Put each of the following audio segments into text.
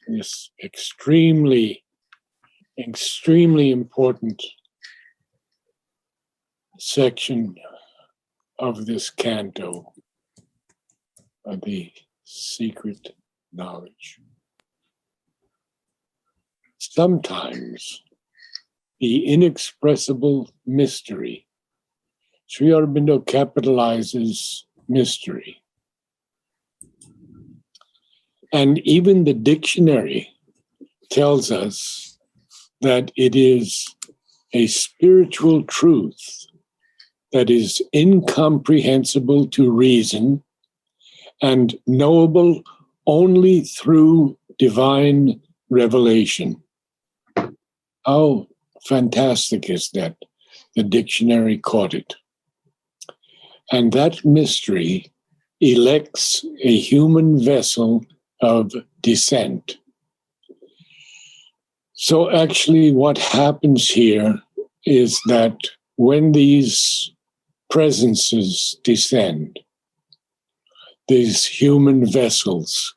this extremely important section of this canto of the secret knowledge. Sometimes the inexpressible mystery, Sri Aurobindo capitalizes mystery. And even the dictionary tells us that it is a spiritual truth that is incomprehensible to reason and knowable only through divine revelation. How fantastic is that? The dictionary caught it. And that mystery elects a human vessel of descent. So actually what happens here is that when these presences descend, these human vessels,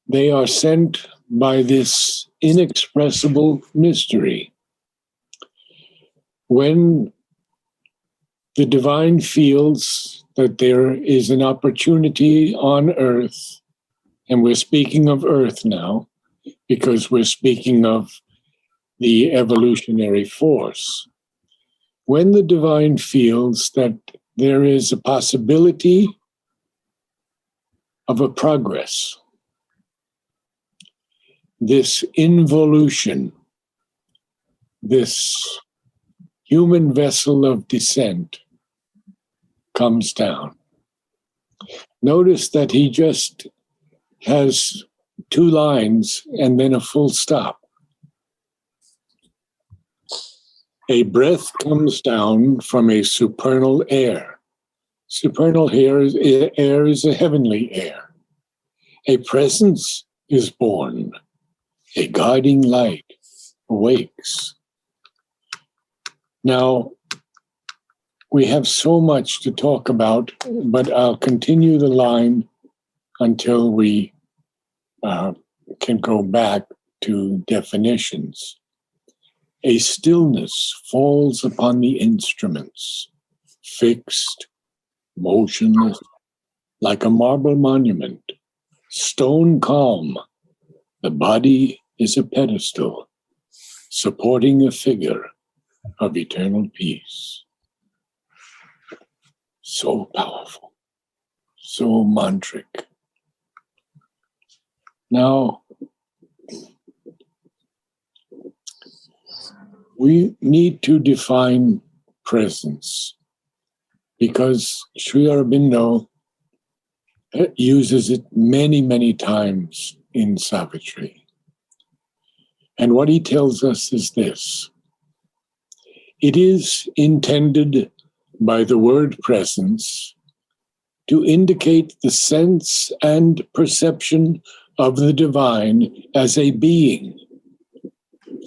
they are sent by this inexpressible mystery. When the divine feels that there is an opportunity on earth, and we're speaking of earth now, because we're speaking of the evolutionary force. When the divine feels that there is a possibility of a progress, this involution, this human vessel of descent comes down. Notice that he just has 2 lines and then a full stop. A breath comes down from a supernal air. Supernal air is a heavenly air. A presence is born. A guiding light awakes. Now, we have so much to talk about, but I'll continue the line until we can go back to definitions. A stillness falls upon the instruments, fixed, motionless, like a marble monument, stone calm. The body is a pedestal, supporting a figure of eternal peace. So powerful, so mantric. Now, we need to define presence because Sri Aurobindo uses it many, many times in Savitri. And what he tells us is this: it is intended by the word presence to indicate the sense and perception of the divine as a being,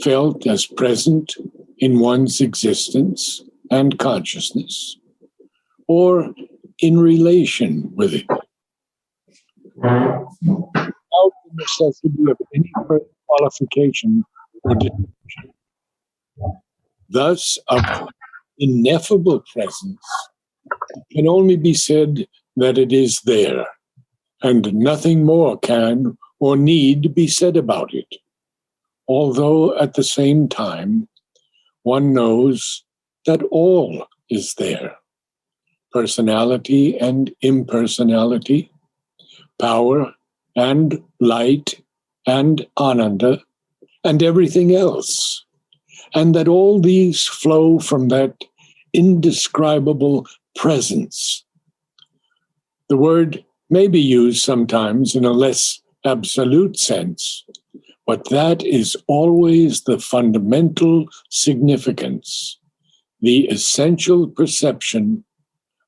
felt as present in one's existence and consciousness, or in relation with it, without the necessity of any further qualification or description. Thus, of ineffable presence can only be said that it is there, and nothing more can or need be said about it, although at the same time one knows that all is there: personality and impersonality, power and light and ananda, and everything else, and that all these flow from that indescribable presence. The word may be used sometimes in a less absolute sense, but that is always the fundamental significance, the essential perception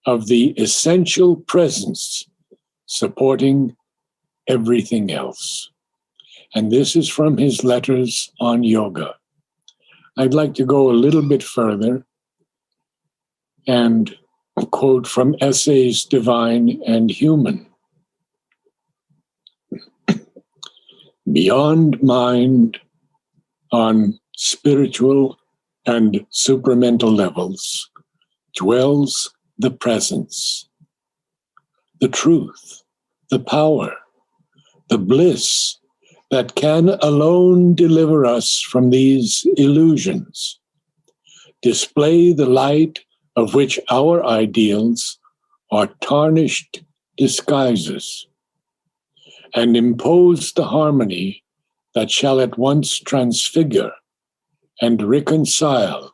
of the essential presence supporting everything else. And this is from his letters on yoga. I'd like to go a little bit further and quote from Essays Divine and Human. beyond mind, on spiritual and supramental levels, dwells the presence, the truth, the power, the bliss that can alone deliver us from these illusions, display the light of which our ideals are tarnished disguises, and impose the harmony that shall at once transfigure and reconcile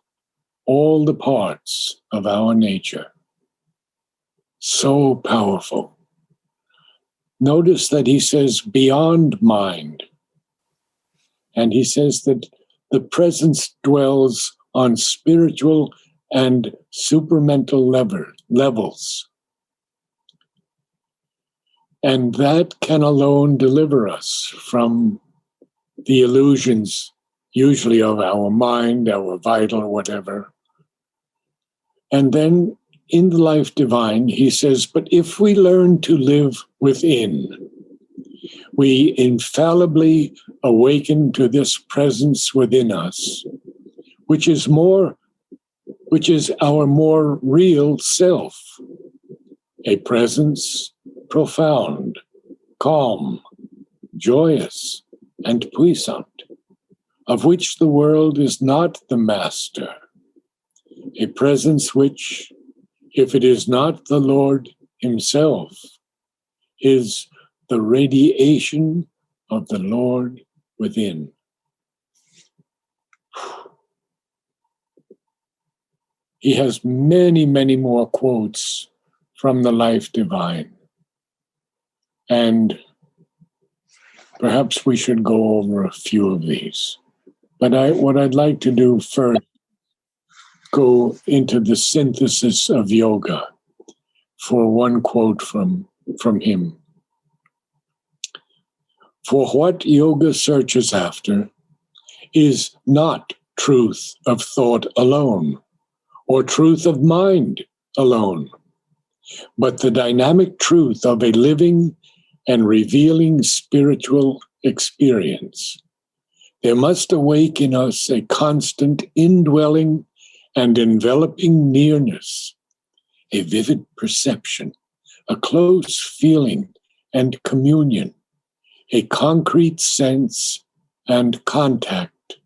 all the parts of our nature. So powerful. Notice that he says beyond mind. And he says that the presence dwells on spiritual and supramental levels. And that can alone deliver us from the illusions, usually of our mind, our vital, whatever. And then in the life divine, he says, but if we learn to live within, we infallibly awaken to this presence within us, which is our more real self, a presence profound, calm, joyous, and puissant, of which the world is not the master, a presence which, if it is not the Lord himself, is the radiation of the Lord within. He has many, many more quotes from the life divine. And perhaps we should go over a few of these. But what I'd like to do first, go into the synthesis of yoga for one quote from him. For what yoga searches after is not truth of thought alone, or truth of mind alone, but the dynamic truth of a living and revealing spiritual experience. There must awake in us a constant indwelling and enveloping nearness, a vivid perception, a close feeling and communion, a concrete sense and contact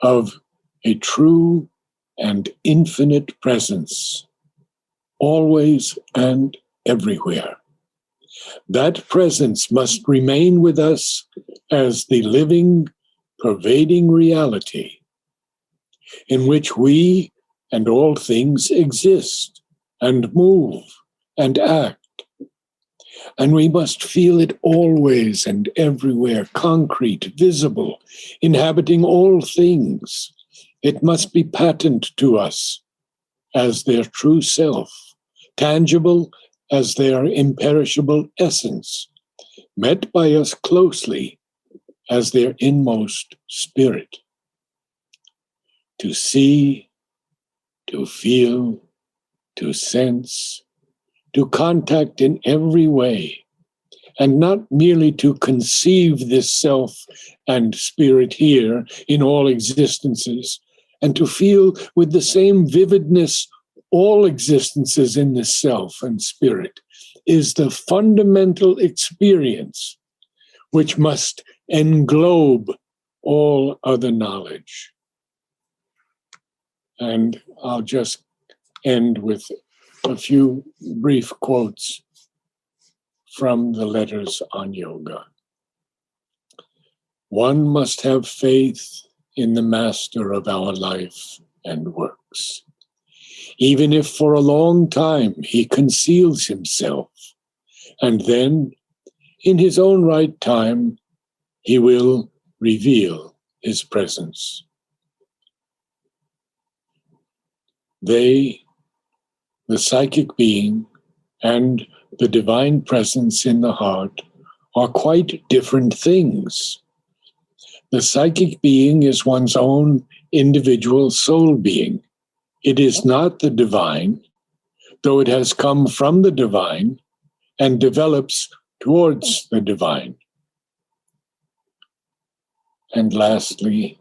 of a true and infinite presence, always and everywhere. That presence must remain with us as the living, pervading reality in which we and all things exist and move and act. And we must feel it always and everywhere, concrete, visible, inhabiting all things. It must be patent to us as their true self, tangible as their imperishable essence, met by us closely as their inmost spirit. To see, to feel, to sense, to contact in every way, and not merely to conceive this self and spirit here in all existences, and to feel with the same vividness all existences in this self and spirit, is the fundamental experience which must englobe all other knowledge. And I'll just end with a few brief quotes from the letters on yoga. One must have faith in the master of our life and works, even if for a long time he conceals himself, and then, in his own right time, he will reveal his presence. They, the psychic being, and the divine presence in the heart are quite different things. The psychic being is one's own individual soul being. It is not the divine, though it has come from the divine and develops towards the divine. And lastly,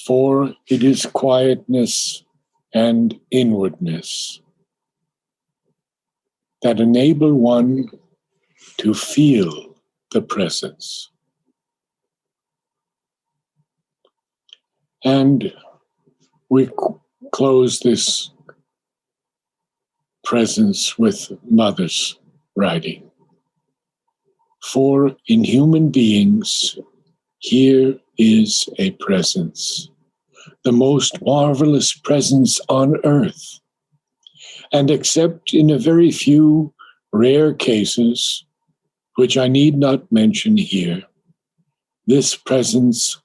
for it is quietness and inwardness that enable one to feel the presence. And we close this presence with Mother's writing. For in human beings, here is a presence, the most marvelous presence on earth. And except in a very few rare cases, which I need not mention here, this presence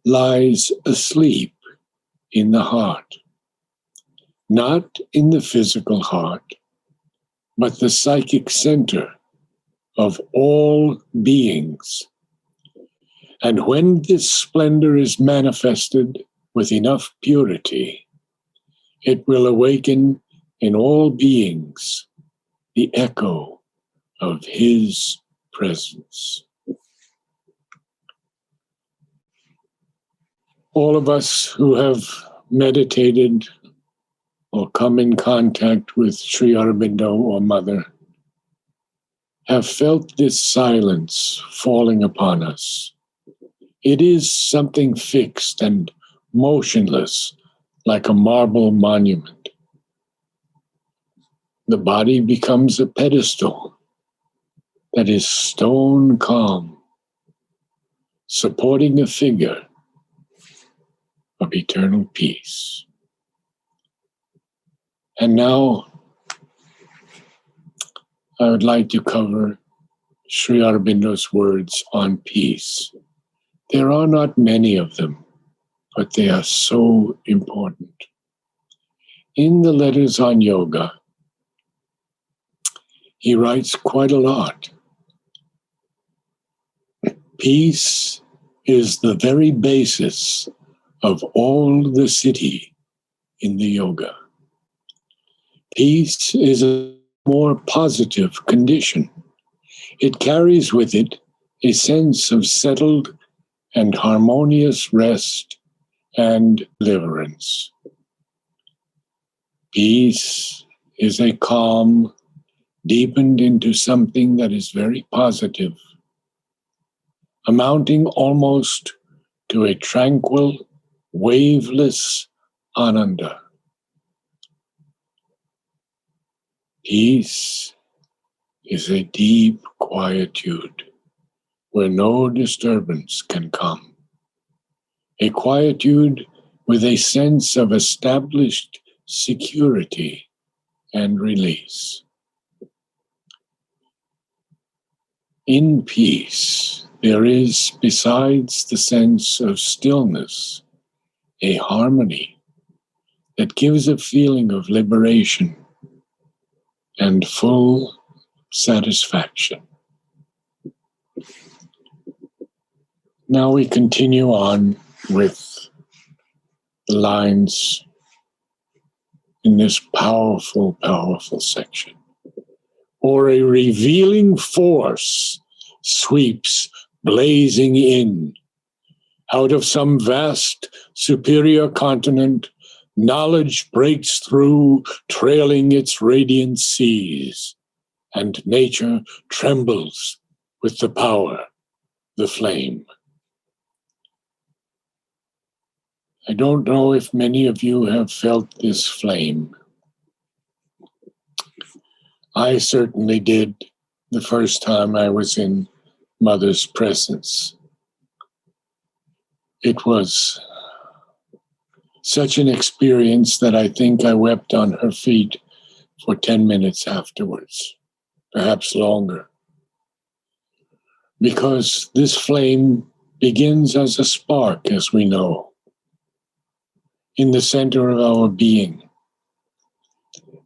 lies asleep in the heart, not in the physical heart, but the psychic center of all beings. And when this splendor is manifested with enough purity, it will awaken in all beings the echo of his presence. All of us who have meditated or come in contact with Sri Aurobindo or Mother have felt this silence falling upon us. It is something fixed and motionless, like a marble monument. The body becomes a pedestal that is stone calm, supporting a figure of eternal peace. And now I would like to cover Sri Aurobindo's words on peace. There are not many of them, but they are so important. In the letters on yoga, he writes quite a lot. Peace is the very basis of all the siddhi in the yoga. Peace is a more positive condition. It carries with it a sense of settled and harmonious rest and deliverance. Peace is a calm deepened into something that is very positive, amounting almost to a tranquil, waveless ananda. Peace is a deep quietude where no disturbance can come. A quietude with a sense of established security and release. In peace, there is, besides the sense of stillness, a harmony that gives a feeling of liberation and full satisfaction. Now we continue on with the lines in this powerful, powerful section. Or a revealing force sweeps blazing in. Out of some vast, superior continent, knowledge breaks through, trailing its radiant seas, and nature trembles with the power, the flame. I don't know if many of you have felt this flame. I certainly did the first time I was in Mother's presence. It was such an experience that I think I wept on her feet for 10 minutes afterwards, perhaps longer. Because this flame begins as a spark, as we know, in the center of our being.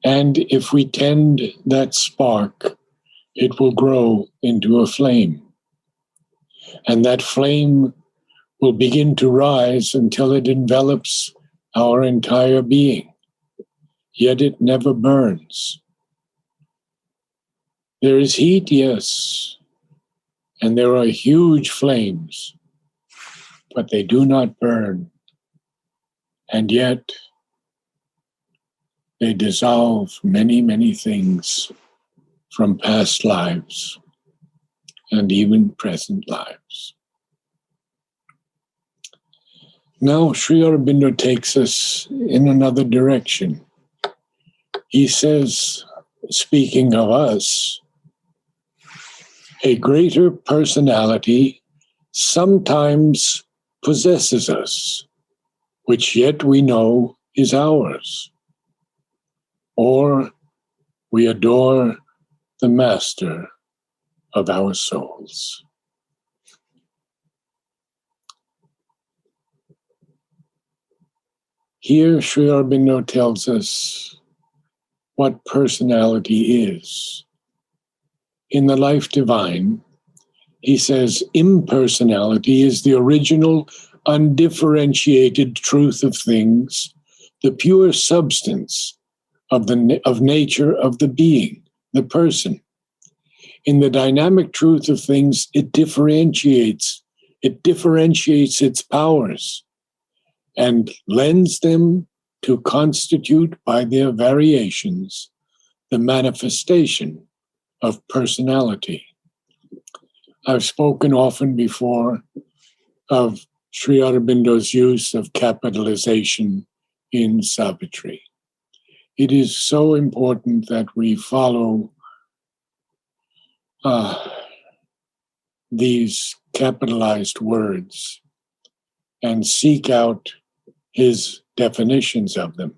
And if we tend that spark, it will grow into a flame. And that flame will begin to rise until it envelops our entire being. Yet it never burns. There is heat, yes, and there are huge flames, but they do not burn. And yet, they dissolve many, many things from past lives and even present lives. Now, Sri Aurobindo takes us in another direction. He says, speaking of us, a greater personality sometimes possesses us, which yet we know is ours. Or we adore the master of our souls. Here, Sri Aurobindo tells us what personality is. In the Life Divine, he says, impersonality is the original, undifferentiated truth of things, the pure substance of nature of the being, the person. In the dynamic truth of things, it differentiates its powers and lends them to constitute by their variations the manifestation of personality. I've spoken often before of Sri Aurobindo's use of capitalization in Savitri. It is so important that we follow these capitalized words and seek out his definitions of them.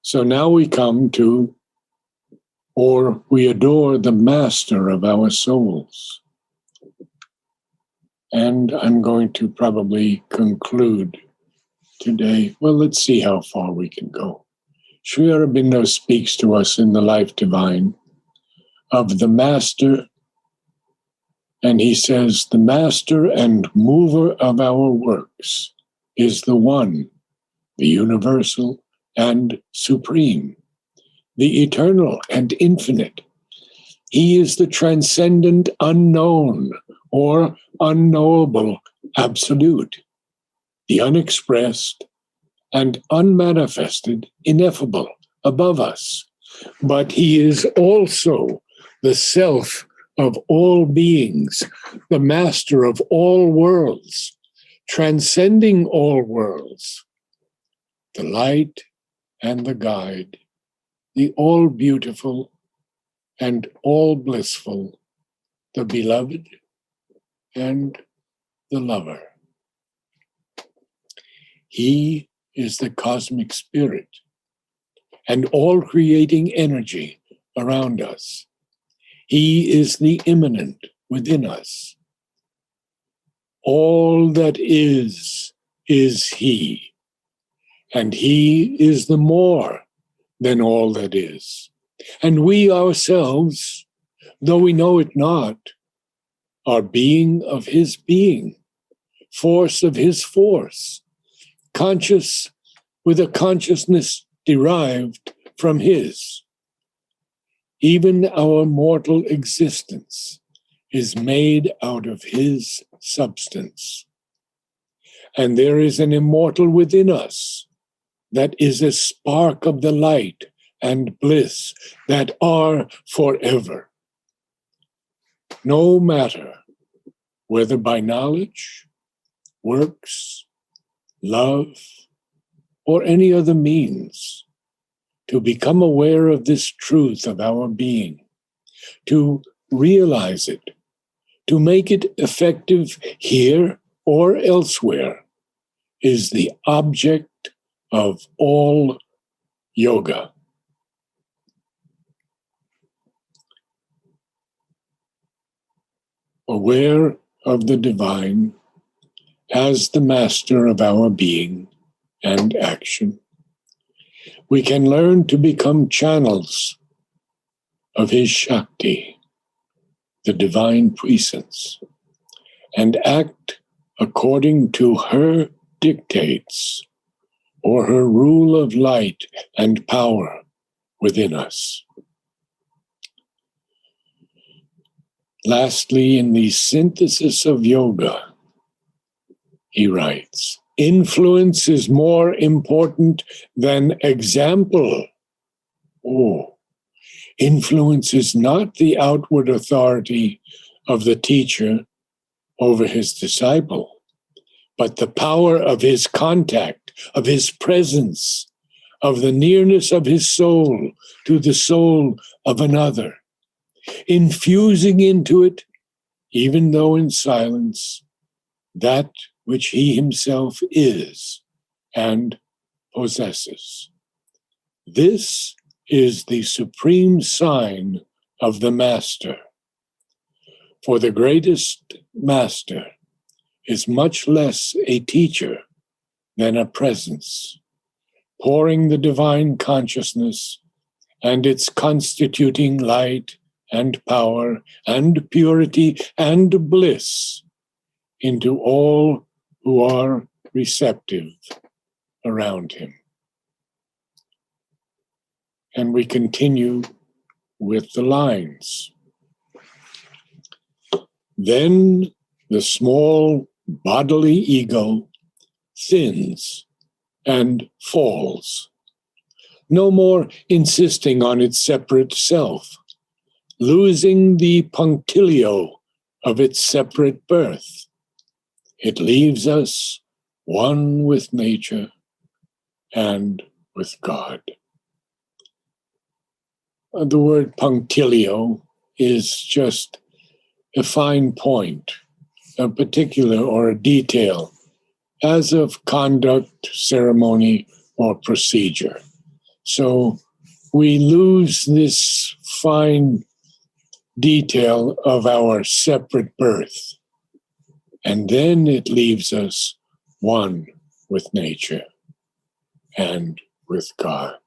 So now we come to, or we adore the master of our souls. And I'm going to probably conclude today. Well, let's see how far we can go. Sri Aurobindo speaks to us in the Life Divine of the master, and he says, the master and mover of our works is the one, the universal and supreme, the eternal and infinite. He is the transcendent unknown or unknowable absolute, the unexpressed and unmanifested ineffable above us. But he is also the self of all beings, the master of all worlds, transcending all worlds, the light and the guide, the all beautiful and all blissful, the beloved and the lover. He is the cosmic spirit and all creating energy around us. He is the immanent within us. All that is he, and he is the more than all that is. And we ourselves, though we know it not, are being of his being, force of his force, conscious with a consciousness derived from his. Even our mortal existence is made out of his substance. And there is an immortal within us that is a spark of the light and bliss that are forever. No matter whether by knowledge, works, love, or any other means, to become aware of this truth of our being, to realize it, to make it effective here or elsewhere, is the object of all yoga. Aware of the divine as the master of our being and action, we can learn to become channels of his Shakti, the divine presence, and act according to her dictates or her rule of light and power within us. Lastly, in the synthesis of yoga, he writes, influence is more important than example. Oh, influence is not the outward authority of the teacher over his disciple, but the power of his contact, of his presence, of the nearness of his soul to the soul of another, infusing into it, even though in silence, that which he himself is and possesses. This is the supreme sign of the master. For the greatest master is much less a teacher than a presence, pouring the divine consciousness and its constituting light and power and purity and bliss into all who are receptive around him. And we continue with the lines. Then the small bodily ego thins and falls, no more insisting on its separate self, losing the punctilio of its separate birth. It leaves us one with nature and with God. The word punctilio is just a fine point, a particular or a detail, as of conduct, ceremony, or procedure. So we lose this fine detail of our separate birth, and then it leaves us one with nature and with God.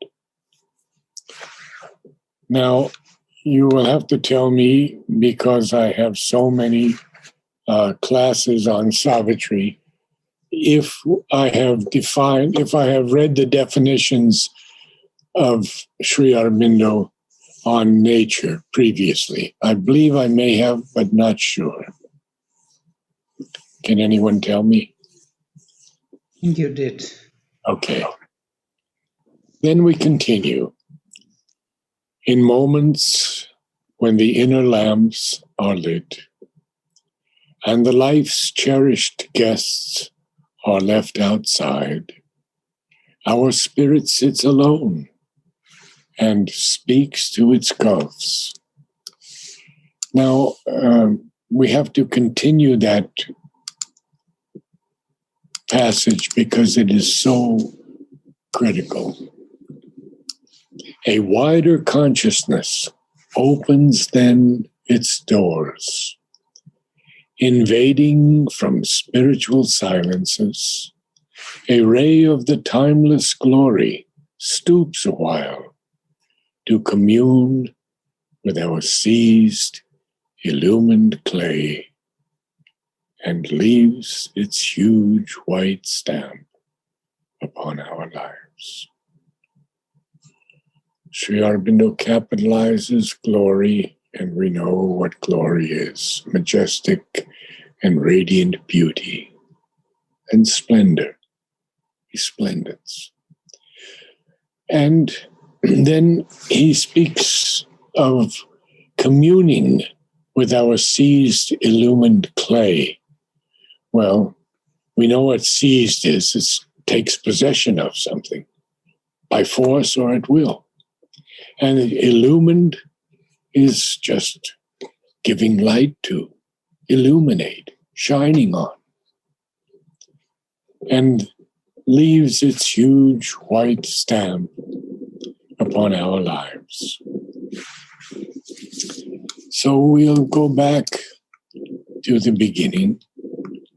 Now, you will have to tell me, because I have so many classes on Savitri, if I have read the definitions of Sri Aurobindo on nature previously. I believe I may have, but not sure. Can anyone tell me? I think you did. Okay. Then we continue. In moments when the inner lamps are lit and the life's cherished guests are left outside, our spirit sits alone and speaks to its gulfs. Now, we have to continue that passage because it is so critical. A wider consciousness opens then its doors, invading from spiritual silences. A ray of the timeless glory stoops a while to commune with our seized, illumined clay and leaves its huge white stamp upon our lives. Sri Aurobindo capitalizes glory, and we know what glory is: majestic and radiant beauty and splendor, resplendence. And then he speaks of communing with our seized, illumined clay. Well, we know what seized is. It takes possession of something by force or at will. And illumined is just giving light to, illuminate, shining on, and leaves its huge white stamp upon our lives. So we'll go back to the beginning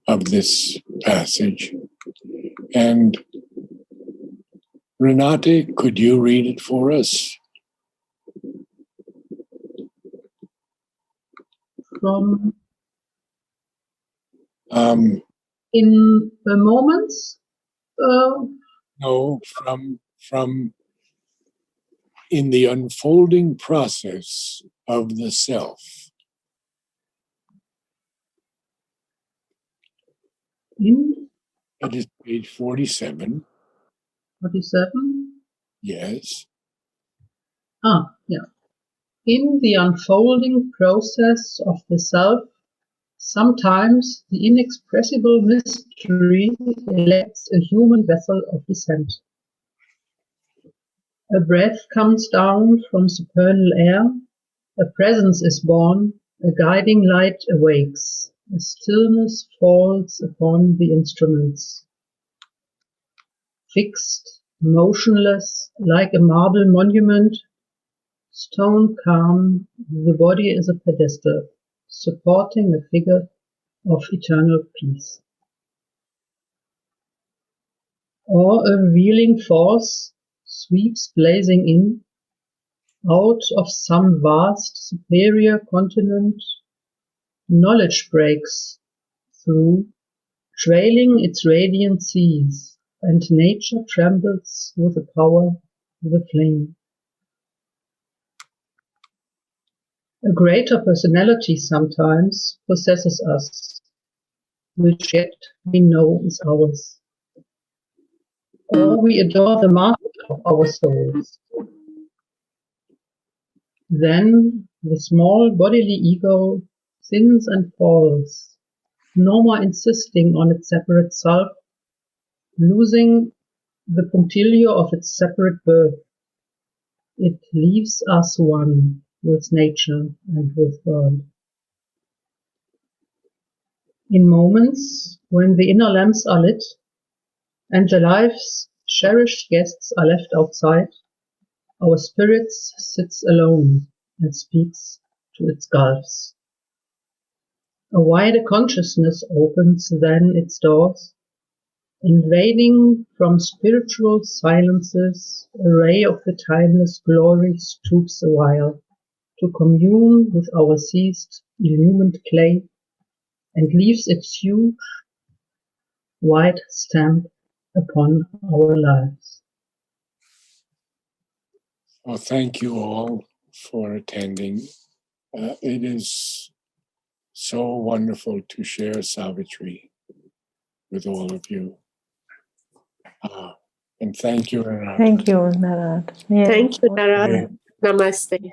of this passage. And Renate, could you read it for us? From in the moments? No, from in the unfolding process of the self. In It is page 47. 47? Yes. Yeah. In the unfolding process of the self, sometimes the inexpressible mystery elects a human vessel of descent. A breath comes down from supernal air, a presence is born, a guiding light awakes, a stillness falls upon the instruments. Fixed, motionless, like a marble monument, stone calm, the body is a pedestal, supporting a figure of eternal peace. Or a revealing force sweeps blazing in, out of some vast superior continent, knowledge breaks through, trailing its radiant seas, and nature trembles with the power of the flame. A greater personality sometimes possesses us, which yet we know is ours. Or we adore the master of our souls. Then the small bodily ego thins and falls, no more insisting on its separate self, losing the punctilio of its separate birth. It leaves us one with nature and with world. In moments when the inner lamps are lit and the life's cherished guests are left outside, our spirit sits alone and speaks to its gulfs. A wider consciousness opens then its doors, invading from spiritual silences, a ray of the timeless glory stoops awhile to commune with our seized, illumined clay, and leaves its huge, white stamp upon our lives. Well, thank you all for attending. It is so wonderful to share Savitri with all of you. And thank you, Renata. Thank you, Narad. Yeah. Thank you, Narad. Namaste.